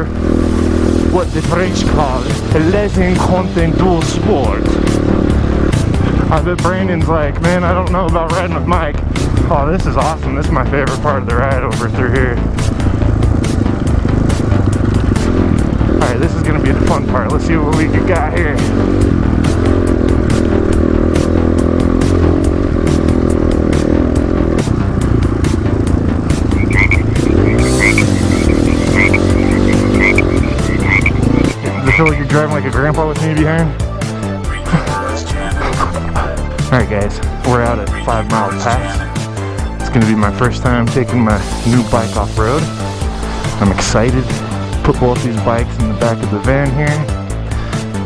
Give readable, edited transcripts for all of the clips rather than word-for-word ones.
for what the French call letting content do sport. I bet Brandon's like, man, I don't know about riding with Mike. Oh, this is awesome. This is my favorite part of the ride over through here. Alright, this is going to be the fun part. Let's see what we got here. Does it feel like you're driving like a grandpa with me behind? Alright guys, we're out at 5 Mile Pass. It's going to be my first time taking my new bike off-road. I'm excited. Put both these bikes in the back of the van here.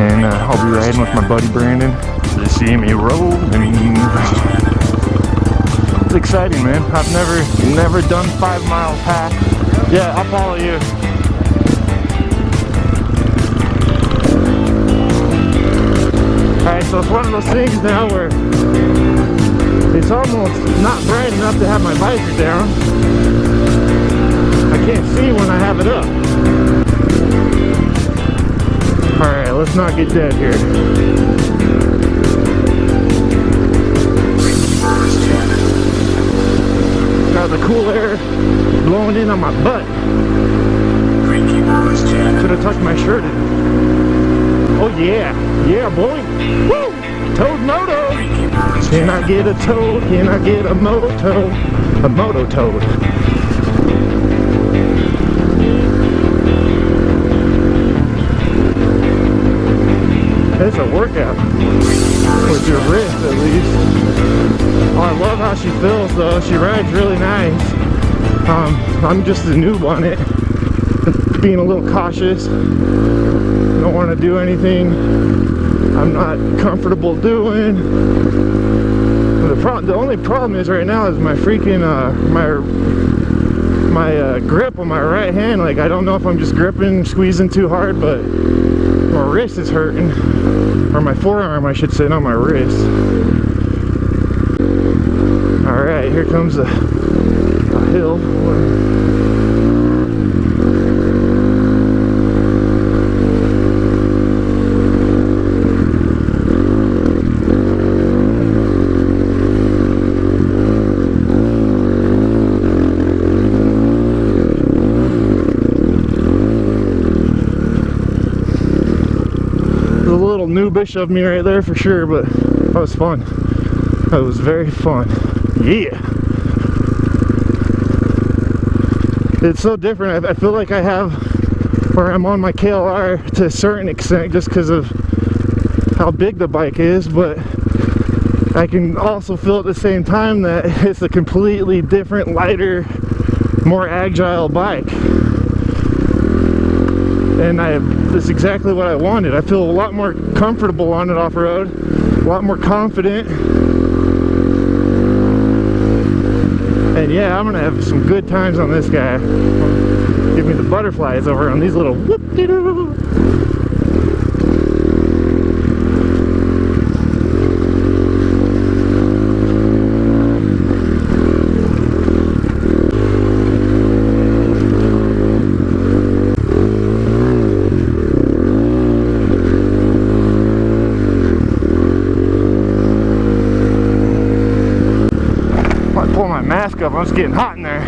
And I'll be riding with my buddy Brandon to see me rolling. It's exciting, man. I've never done 5 Mile Pass. Yeah, I'll follow you. Alright, so it's one of those things now where it's almost not bright enough to have my visor down. I can't see when I have it up. Alright, let's not get dead here. Got the cool air blowing in on my butt. Should have tucked my shirt in. Oh yeah, yeah boy. Woo! Toad Moto. Can I get a toad? Can I get a moto? A moto toad. It's a workout with your wrist at least. Oh, I love how she feels though. She rides really nice. I'm just a noob on it. Being a little cautious. Don't want to do anything I'm not comfortable doing. The only problem is right now is my freaking my grip on my right hand. Like I don't know if I'm just gripping, squeezing too hard, but my wrist is hurting, or my forearm I should say, not my wrist. All right, here comes a hill. Noobish of me right there for sure, but that was fun. That was very fun. Yeah, it's so different. I feel like I have, or I'm on my KLR to a certain extent just because of how big the bike is, but I can also feel at the same time that it's a completely different, lighter, more agile bike. And that's exactly what I wanted. I feel a lot more comfortable on it off-road, a lot more confident. And yeah, I'm gonna have some good times on this guy. Give me the butterflies over on these little whoop-de-doo. Mask up, I'm just getting hot in there.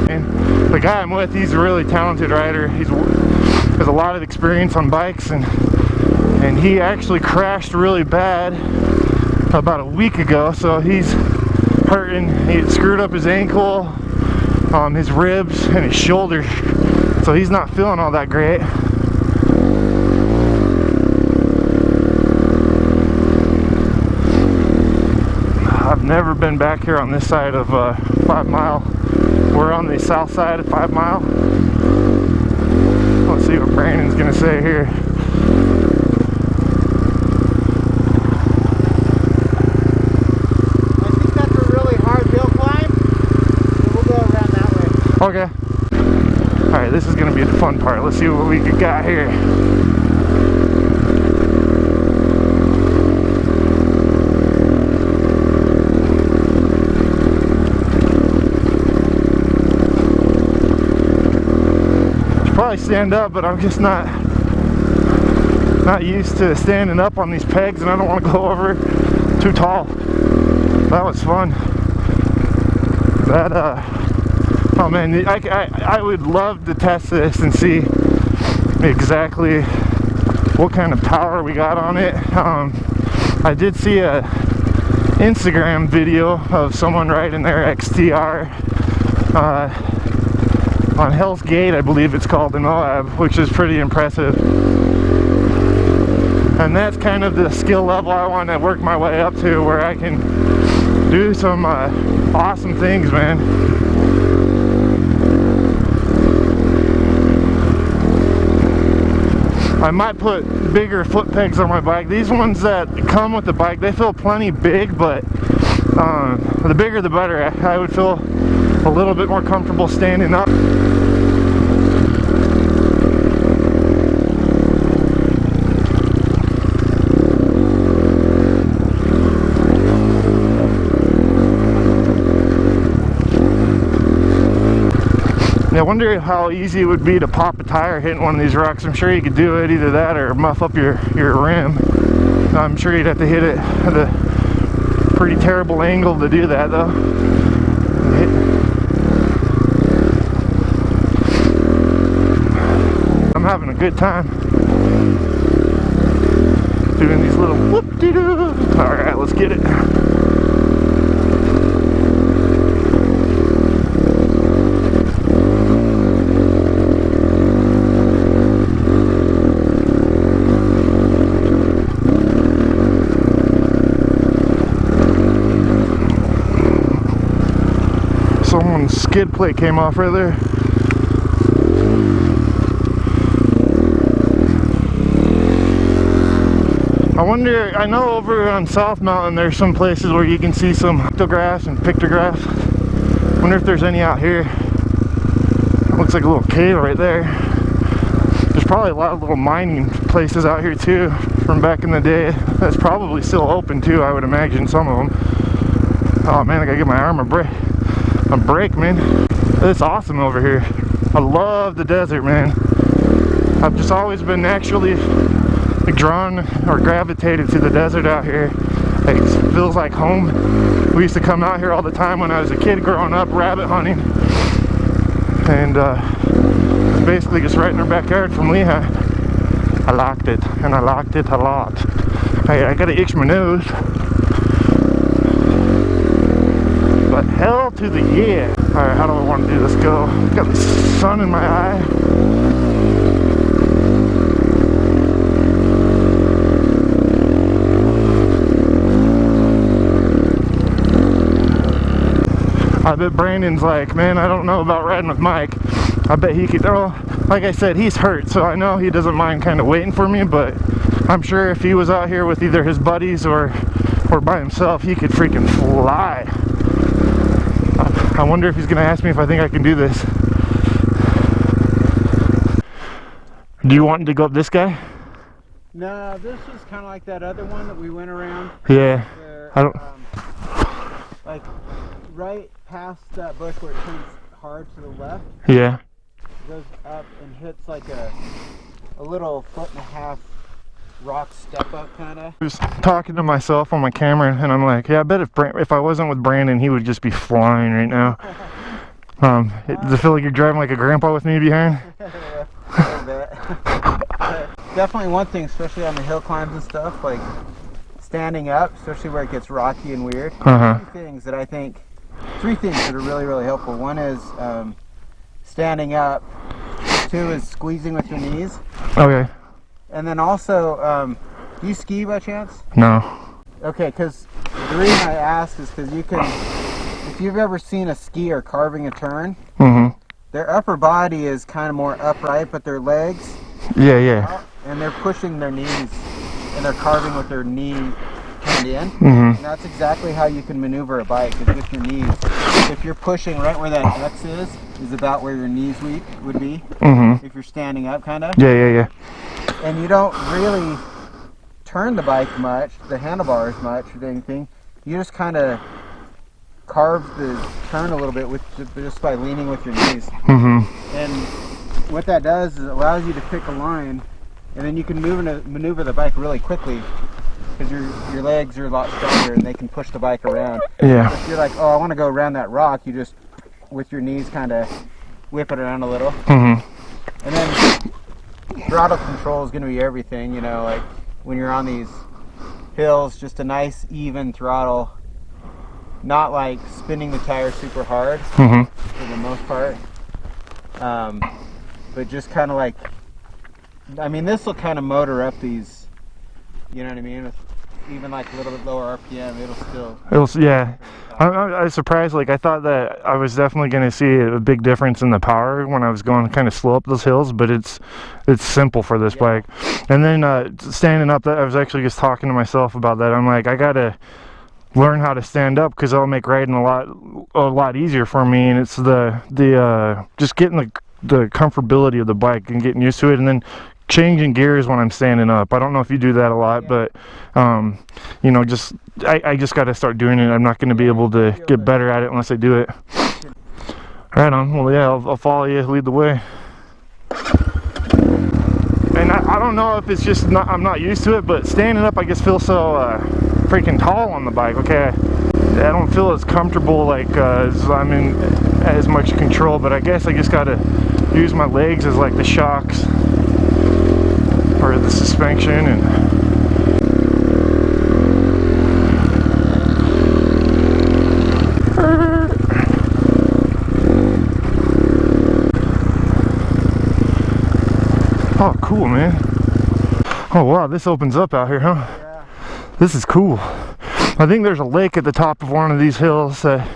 And the guy I'm with, he's a really talented rider. He has a lot of experience on bikes, and he actually crashed really bad about a week ago, so he's hurting. He screwed up his ankle, his ribs, and his shoulder, so he's not feeling all that great. I've never been back here on this side of 5 Mile. We're on the south side of 5 Mile. Let's see what Brandon's gonna say here. I think that's a really hard hill climb, so we'll go around that way. Okay. Alright, this is gonna be the fun part. Let's see what we got here. stand up, but I'm just not used to standing up on these pegs, and I don't want to go over too tall. That was fun. That oh man, I would love to test this and see exactly what kind of power we got on it. I did see a Instagram video of someone riding their XTR on Hell's Gate, I believe it's called, in Moab, which is pretty impressive. And that's kind of the skill level I want to work my way up to, where I can do some awesome things, man. I might put bigger foot pegs on my bike. These ones that come with the bike, they feel plenty big, but the bigger the better. I would feel a little bit more comfortable standing up. I wonder how easy it would be to pop a tire hitting one of these rocks. I'm sure you could do it, either that or muff up your rim. I'm sure you'd have to hit it at a pretty terrible angle to do that, though. I'm having a good time doing these little whoop-de-doo. Alright, let's get it. Someone's skid plate came off right there. I wonder, I know over on South Mountain there's some places where you can see some pictographs and pictographs. I wonder if there's any out here. It looks like a little cave right there. There's probably a lot of little mining places out here too from back in the day. That's probably still open too, I would imagine, some of them. Oh man, I gotta give my arm a break, man. It's awesome over here. I love the desert, man. I've just always been naturally drawn or gravitated to the desert out here. It feels like home. We used to come out here all the time when I was a kid growing up, rabbit hunting, and it's basically just right in our backyard from Lehigh. I liked it, and I liked it a lot. Hey, I gotta itch my nose. But hell to the yeah. Alright, how do I want to do this? Go. Got the sun in my eye. I bet Brandon's like, man, I don't know about riding with Mike. I bet he could, well, like I said, he's hurt, so I know he doesn't mind kind of waiting for me, but I'm sure if he was out here with either his buddies or by himself, he could freaking fly. I wonder if he's gonna ask me if I think I can do this. Do you want to go up this guy? No, this is kind of like that other one that we went around. Yeah. Where, I don't. Like right past that bush where it turns hard to the left. Yeah. It goes up and hits like a little 1.5 foot rock step up kind of. I was talking to myself on my camera, and I'm like, yeah, I bet if I wasn't with Brandon, he would just be flying right now. Does it feel like you're driving like a grandpa with me behind? Yeah, a little bit. Definitely one thing, especially on the hill climbs and stuff, like standing up, especially where it gets rocky and weird. Three things that are really, really helpful. One is standing up. Two is squeezing with your knees. Okay. And then also, do you ski by chance? No. Okay, because the reason I ask is because you can, if you've ever seen a skier carving a turn, their upper body is kind of more upright, but their legs, yeah, and they're pushing their knees, and they're carving with their knee turned in. And that's exactly how you can maneuver a bike, is with your knees. If you're pushing right where that X is about where your knees would be. If you're standing up, kind of. Yeah. And you don't really turn the bike much, the handlebars much, or anything. You just kind of carve the turn a little bit with just by leaning with your knees. And what that does is it allows you to pick a line, and then you can maneuver the bike really quickly because your legs are a lot stronger and they can push the bike around. Yeah. If you're like, oh, I want to go around that rock, you just with your knees kind of whip it around a little. And then throttle control is going to be everything, you know, like when you're on these hills, just a nice even throttle, not like spinning the tires super hard for the most part, but just kind of like, I mean, this will kind of motor up these, you know what I mean, with even like a little bit lower RPM, yeah. I was surprised. Like, I thought that I was definitely going to see a big difference in the power when I was going kind of slow up those hills, but it's simple for this bike. And then standing up, I was actually just talking to myself about that. I'm like, I gotta learn how to stand up because it'll make riding a lot easier for me. And it's the just getting the comfortability of the bike and getting used to it, and then changing gears when I'm standing up. I don't know if you do that a lot, but you know, I just got to start doing it. I'm not going to be able to get better at it unless I do it. Right on. Well, yeah, I'll follow you, lead the way. And I don't know if it's just I'm not used to it, but standing up I just feel so freaking tall on the bike. Okay, I don't feel as comfortable like as I'm in as much control, but I guess I just got to use my legs as like the shocks or the suspension. And oh, cool, man. Oh wow, this opens up out here, huh? Yeah. This is cool. I think there's a lake at the top of one of these hills that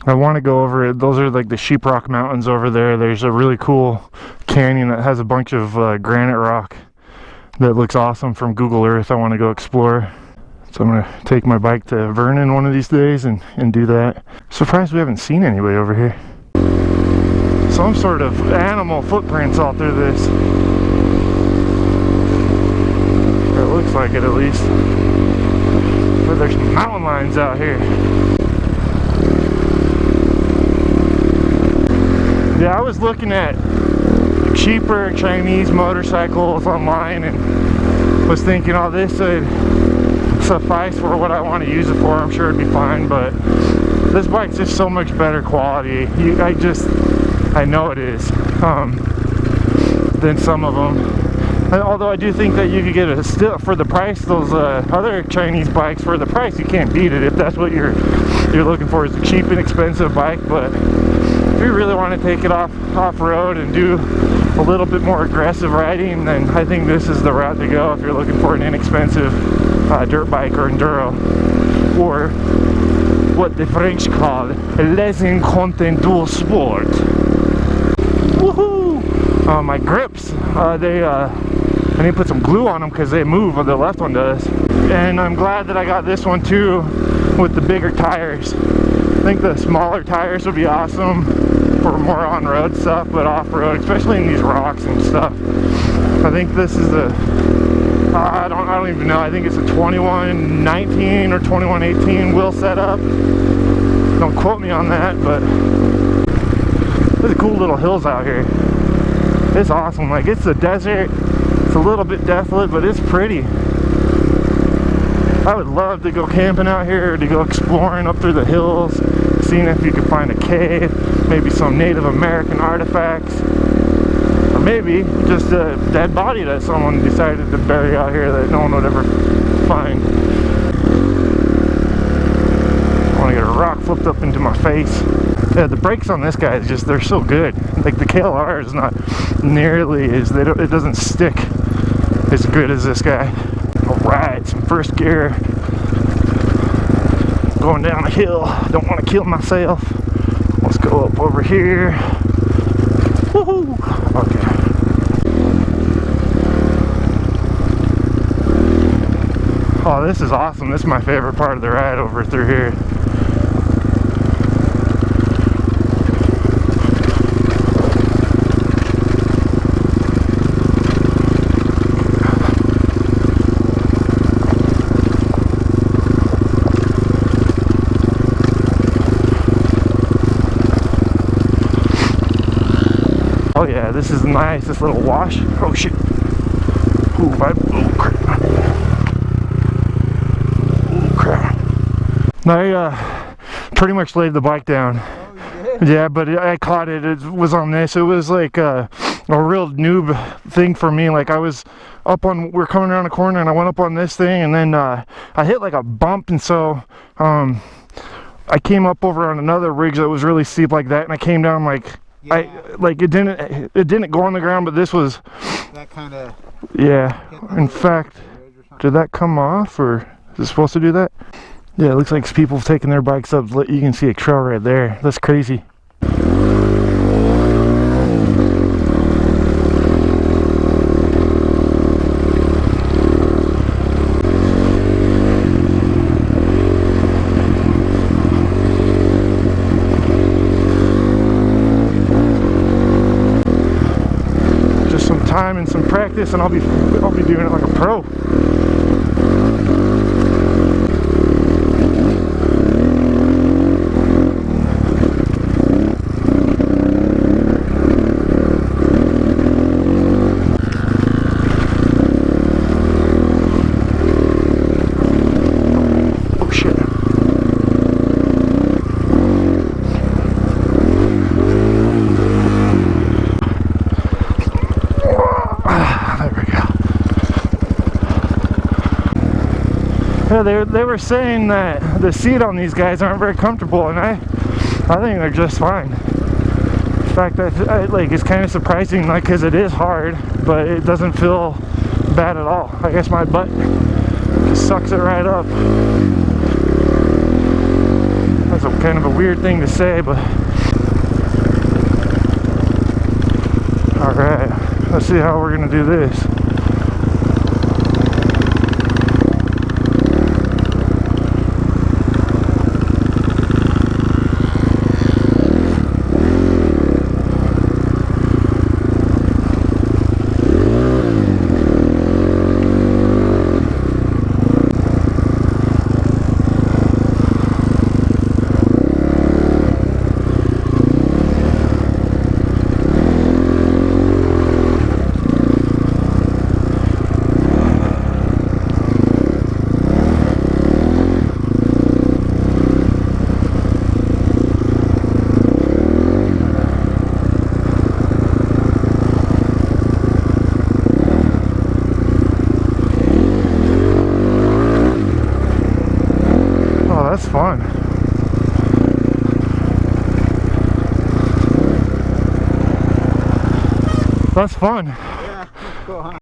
I want to go over. Those are like the Sheeprock Mountains over there. There's a really cool canyon that has a bunch of granite rock that looks awesome from Google Earth. I want to go explore. So I'm gonna take my bike to Vernon one of these days and do that. Surprised we haven't seen anybody over here. Some sort of animal footprints all through this. Or it looks like it at least. But there's mountain lions out here. Yeah, I was looking at cheaper Chinese motorcycles online and was thinking, oh, this would suffice for what I want to use it for. I'm sure it'd be fine, but this bike's just so much better quality. I know it is, than some of them. And although I do think that you could get a still for the price, those other Chinese bikes, for the price you can't beat it if that's what you're looking for, is a cheap and expensive bike. But if you really want to take it off-road and do a little bit more aggressive riding, then I think this is the route to go if you're looking for an inexpensive dirt bike or enduro, or what the French call les incontournables sport. Woohoo! My grips, I need to put some glue on them because they move, or the left one does. And I'm glad that I got this one too with the bigger tires. I think the smaller tires would be awesome for more on-road stuff, but off-road, especially in these rocks and stuff. I think this is the I don't even know. I think it's a 2119 or 2118 wheel setup. Don't quote me on that, but there's cool little hills out here. It's awesome. Like, it's a desert. It's a little bit desolate, but it's pretty. I would love to go camping out here, or to go exploring up through the hills, seeing if you could find a cave, maybe some Native American artifacts, or maybe just a dead body that someone decided to bury out here that no one would ever find. I want to get a rock flipped up into my face. Yeah, the brakes on this guy is just, they're so good. Like, the KLR is not nearly as, it doesn't stick as good as this guy. Alright, some first gear. Going down a hill. Don't want to kill myself. Let's go up over here. Woohoo! Okay. Oh, this is awesome. This is my favorite part of the ride over through here. Oh yeah, this is nice, this little wash. Oh shit. Ooh, oh crap. Oh crap. I pretty much laid the bike down. Oh, you did? Yeah, but I caught it. It was on this. It was like a real noob thing for me. Like I was up on, we're coming around a corner and I went up on this thing, and then I hit like a bump, and so I came up over on another ridge that was really steep like that, and I came down like, Yeah. it didn't go on the ground, but this was That kind of. yeah. In fact, did that come off, or is it supposed to do that? Yeah, it looks like people have taken their bikes up. You can see a trail right there. That's crazy. Just some time and some practice, and I'll be doing it like a pro. Yeah, they were saying that the seat on these guys aren't very comfortable, and I think they're just fine. In fact, like, it's kind of surprising, like, because it is hard, but it doesn't feel bad at all. I guess my butt just sucks it right up. That's kind of a weird thing to say, but all right, let's see how we're gonna do this. That's fun. That's fun. Yeah, cool, huh?